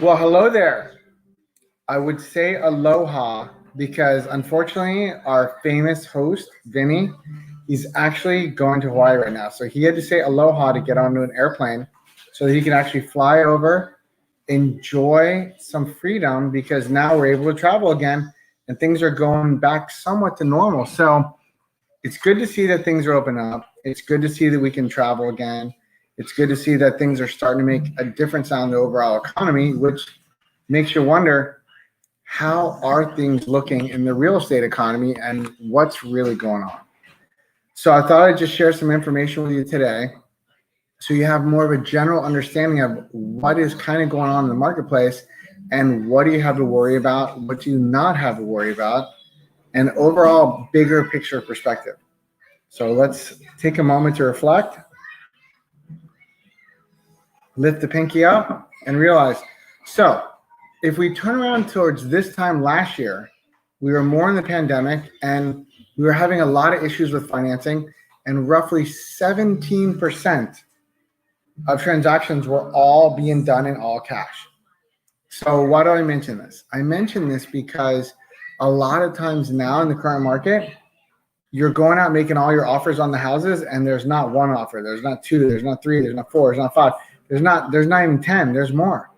Well, hello there. I would say aloha because unfortunately, our famous host, Vinnie, he's actually going to Hawaii right now. So he had to say aloha to get onto an airplane so that he can actually fly over, enjoy some freedom because now we're able to travel again and things are going back somewhat to normal. So it's good to see that things are open up. It's good to see that we can travel again. It's good to see that things are starting to make a difference on the overall economy, which makes you wonder how are things looking in the real estate economy and what's really going on. So I thought I'd just share some information with you today so you have more of a general understanding of what is kind of going on in the marketplace and what do you have to worry about, what do you not have to worry about, and overall bigger picture perspective. So let's take a moment to reflect, lift the pinky up, and realize. So if we turn around towards this time last year, we were more in the pandemic and we were having a lot of issues with financing, and roughly 17% of transactions were all being done in all cash. So why do I mention this? I mention this because a lot of times now in the current market, you're going out making all your offers on the houses and there's not one offer, there's not two, there's not three, there's not four, there's not five, there's not even 10, there's more.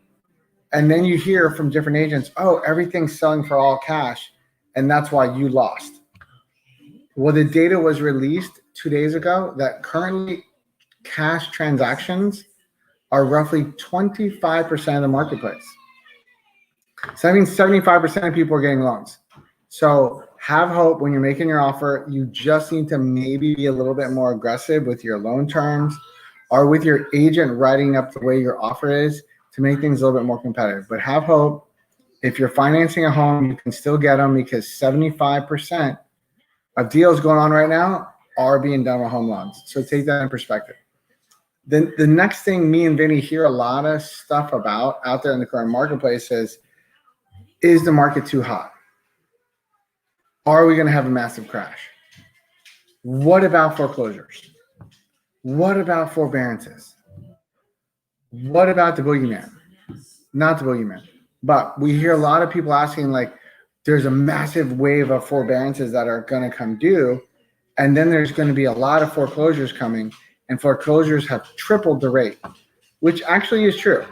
And then you hear from different agents, oh, everything's selling for all cash and that's why you lost. Well, the data was released 2 days ago that currently cash transactions are roughly 25% of the marketplace. So that means 75% of people are getting loans. So have hope when you're making your offer. You just need to maybe be a little bit more aggressive with your loan terms or with your agent writing up the way your offer is to make things a little bit more competitive. But have hope. If you're financing a home, you can still get them because 75% of deals going on right now are being done with home loans. So take that in perspective. Then the next thing me and Vinnie hear a lot of stuff about out there in the current marketplace is the market too hot? Are we going to have a massive crash? What about foreclosures? What about forbearances? What about the boogeyman? Not the boogeyman, but we hear a lot of people asking, like, there's a massive wave of forbearances that are going to come due, and then there's going to be a lot of foreclosures coming, and foreclosures have tripled the rate, which actually is true.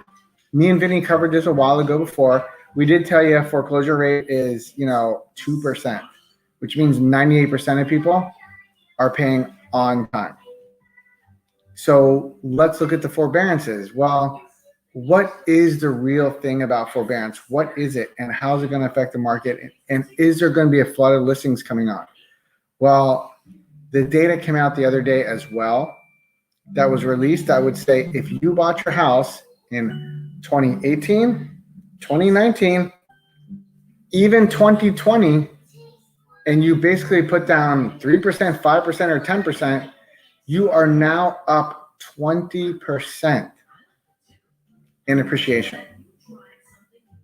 Me and Vinnie covered this a while ago before. We did tell you a foreclosure rate is, 2%, which means 98% of people are paying on time. So let's look at the forbearances. Well, what is the real thing about forbearance? What is it and how is it going to affect the market? And is there going to be a flood of listings coming on? Well, the data came out the other day as well that was released that would say if you bought your house in 2018, 2019, even 2020, and you basically put down 3%, 5%, or 10%, you are now up 20% in appreciation.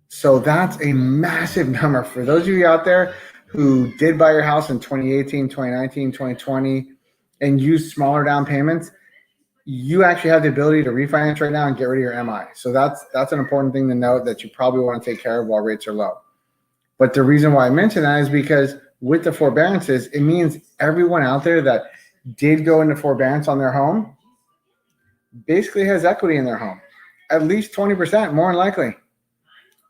So that's a massive number. For those of you out there who did buy your house in 2018, 2019, 2020, and used smaller down payments, you actually have the ability to refinance right now and get rid of your MI. So that's an important thing to note that you probably want to take care of while rates are low. But the reason why I mention that is because with the forbearances, it means everyone out there that did go into forbearance on their home basically has equity in their home, at least 20%, more than likely.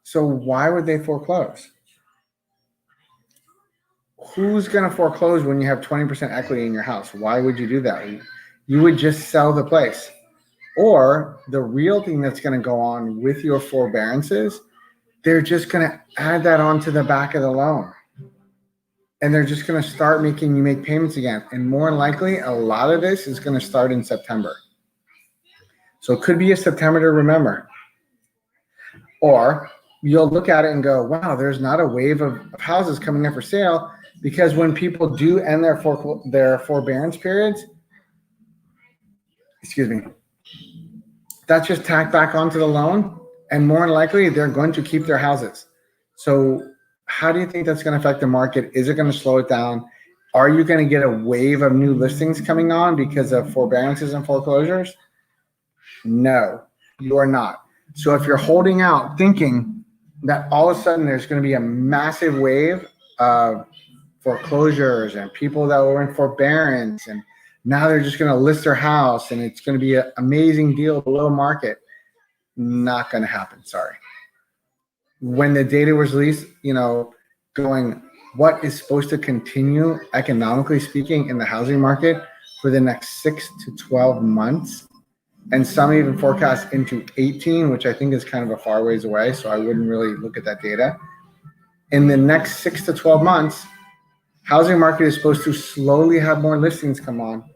So why would they foreclose? Who's going to foreclose when you have 20% equity in your house? Why would you do that? You would just sell the place. Or the real thing that's going to go on with your forbearances, they're just going to add that onto the back of the loan. And they're just going to start making you make payments again. And more than likely, a lot of this is going to start in September. So it could be a September to remember. Or you'll look at it and go, wow, there's not a wave of houses coming up for sale, because when people do end their forbearance periods, that's just tacked back onto the loan, and more than likely they're going to keep their houses. So how do you think that's going to affect the market? Is it going to slow it down? Are you going to get a wave of new listings coming on because of forbearances and foreclosures? No, you are not. So if you're holding out thinking that all of a sudden there's going to be a massive wave of foreclosures and people that were in forbearance and now they're just going to list their house and it's going to be an amazing deal below market, not going to happen. Sorry. When the data was released, going what is supposed to continue economically speaking in the housing market for the next 6 to 12 months, and some even forecast into 18, which I think is kind of a far ways away, so I wouldn't really look at that data. In the next 6 to 12 months, housing market is supposed to slowly have more listings come on,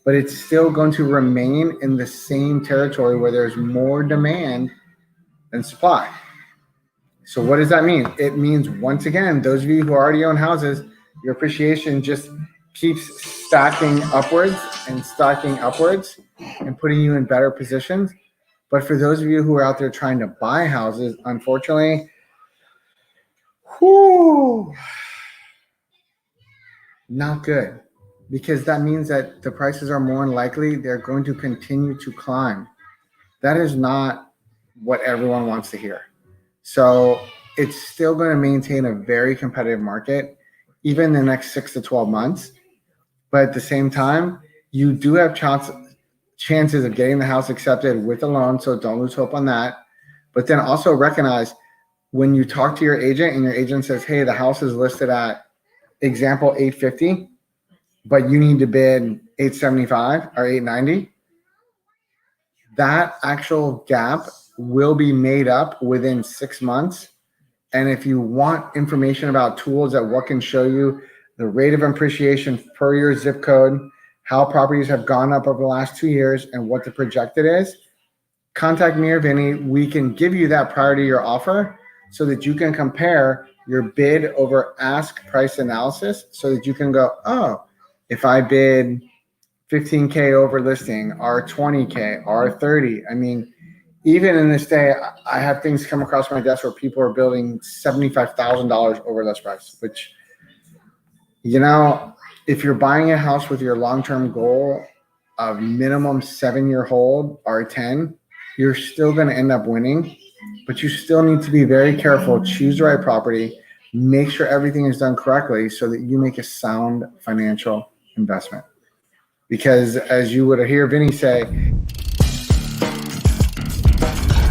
but it's still going to remain in the same territory where there's more demand than supply. So what does that mean? It means, once again, those of you who already own houses, your appreciation just keeps stacking upwards and putting you in better positions. But for those of you who are out there trying to buy houses, unfortunately, not good, because that means that the prices are more than likely they're going to continue to climb. That is not what everyone wants to hear. So it's still going to maintain a very competitive market, even in the next 6 to 12 months. But at the same time, you do have chances of getting the house accepted with a loan, so don't lose hope on that. But then also recognize when you talk to your agent and your agent says, hey, the house is listed at, example, $850, but you need to bid $875 or $890, that actual gap will be made up within 6 months. And if you want information about tools that what can show you the rate of appreciation per your zip code, how properties have gone up over the last 2 years, and what the projected is, contact me or Vinnie. We can give you that prior to your offer so that you can compare your bid over ask price analysis, so that you can go, oh, if I bid 15K over listing, or 20K, or 30. I mean, even in this day, I have things come across my desk where people are building $75,000 over list price, which, if you're buying a house with your long-term goal of minimum 7-year hold or 10, you're still going to end up winning, but you still need to be very careful, choose the right property, make sure everything is done correctly so that you make a sound financial investment. Because as you would hear Vinnie say,